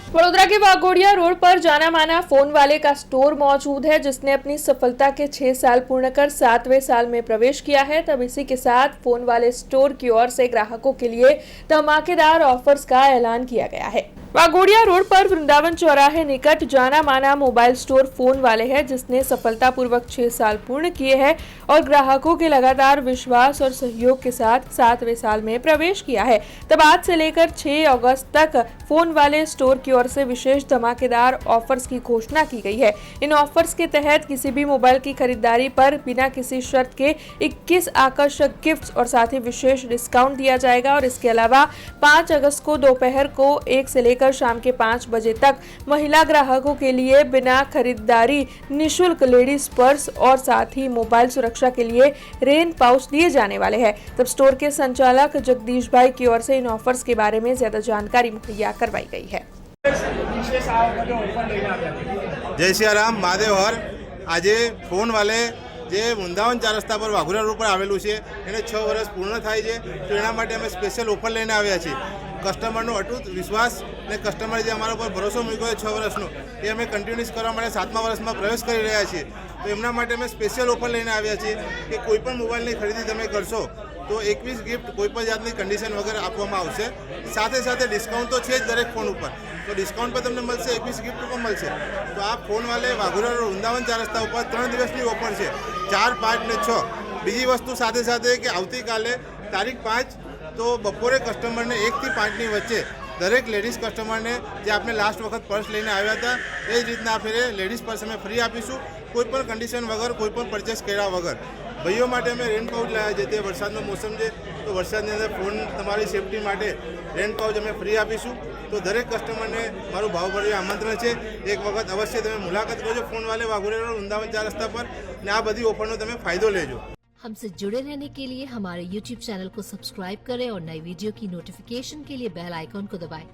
वडोदरा के वाघोडिया रोड पर जाना माना फोन वाले का स्टोर मौजूद है, जिसने अपनी सफलता के 6 साल पूर्ण कर 7वें साल में प्रवेश किया है। तब इसी के साथ फोन वाले स्टोर की ओर से ग्राहकों के लिए धमाकेदार ऑफर्स का ऐलान किया गया है। वाघोडिया रोड पर वृंदावन चौराहे निकट जाना माना मोबाइल स्टोर फोन वाले है, जिसने सफलतापूर्वक 6 साल पूर्ण किए हैं और ग्राहकों के लगातार विश्वास और सहयोग के साथ 7वें साल में प्रवेश किया है। तब आज से लेकर 6 अगस्त तक फोन वाले स्टोर की ओर से विशेष धमाकेदार ऑफर्स की घोषणा की गई है। इन ऑफर्स के तहत किसी भी मोबाइल की खरीदारी पर बिना किसी शर्त के 21 आकर्षक गिफ्ट्स और साथ ही विशेष डिस्काउंट दिया जाएगा। और इसके अलावा 5 अगस्त को दोपहर को 1 से लेकर शाम के 5 बजे तक महिला ग्राहकों के लिए बिना खरीदारी निशुल्क लेडीज पर्स और साथ ही मोबाइल सुरक्षा के लिए रेन पाउच दिए जाने वाले हैं। तब स्टोर के संचालक जगदीश भाई की ओर से इन ऑफर्स के बारे में ज्यादा जानकारी मुहैया करवाई गई है। जय सियाराम, महादेव हर। आज फोन वाले જે વૃંદાવન 4 રસ્તા પર વાઘોડિયા રોડ પર આવેલું છે એને 6 વર્ષ પૂર્ણ થાય છે, તો એના માટે અમે સ્પેશિયલ ઓફર લઈને આવ્યા છીએ। કસ્ટમરનો અટૂટ વિશ્વાસ અને કસ્ટમર જે અમારા ઉપર ભરોસો મૂક્યો છે 6 વર્ષનો, એ અમે કન્ટિન્યુઅસ કરવા માટે 7મા વર્ષમાં પ્રવેશ કરી રહ્યા છીએ। તો એમના માટે અમે સ્પેશિયલ ઓફર લઈને આવ્યા છીએ કે કોઈ પણ મોબાઈલની ખરીદી તમે કરશો તો 21 गिफ्ट કોઈ પણ જાતની કન્ડિશન વગર આપવામાં આવશે। સાથે સાથે ડિસ્કાઉન્ટ તો છે જ દરેક ફોન ઉપર, તો ડિસ્કાઉન્ટ પર તમને મળશે, 21 गिफ्ट પણ મળશે। તો આ ફોન વાલે વાઘોડિયા રોડ વૃંદાવન 4 રસ્તા ઉપર 3 દિવસની ઓફર છે, 4, 5 ને 6। બીજી વસ્તુ સાથે સાથે કે આવતીકાલે તારીખ 5 તો બપોરે કસ્ટમરને 1 થી 5ની વચ્ચે દરેક લેડીઝ કસ્ટમરને જે આપણે લાસ્ટ વખત પર્સ લઈને આવ્યા હતા એ જ રીતના આ ફેરે લેડીઝ પર્સ અમે ફ્રી આપીશું, કોઈ પણ કન્ડિશન વગર, કોઈ પણ પરચેસ કર્યા વગર। ભાઈઓ માટે અમે રેન પાઉચ લાવ્યા છે, તે વરસાદનો મોસમ છે તો વરસાદની અંદર ફોન તમારી સેફટી માટે રેન પાઉચ અમે ફ્રી આપીશું। તો દરેક કસ્ટમરને મારું ભાવભર્યું આમંત્રણ છે, એક વખત અવશ્ય તમે મુલાકાત કરજો ફોन वाले वाघोडिया रोड वृंदावन 4 रस्ता पर ने आ बड़ी ऑफर नो તમે फायदो लेजो। हमसे जुड़े रहने के लिए हमारे YouTube चैनल को सब्सक्राइब करें और नई वीडियो की नोटिफिकेशन के लिए बेल आइकॉन को दबाएं।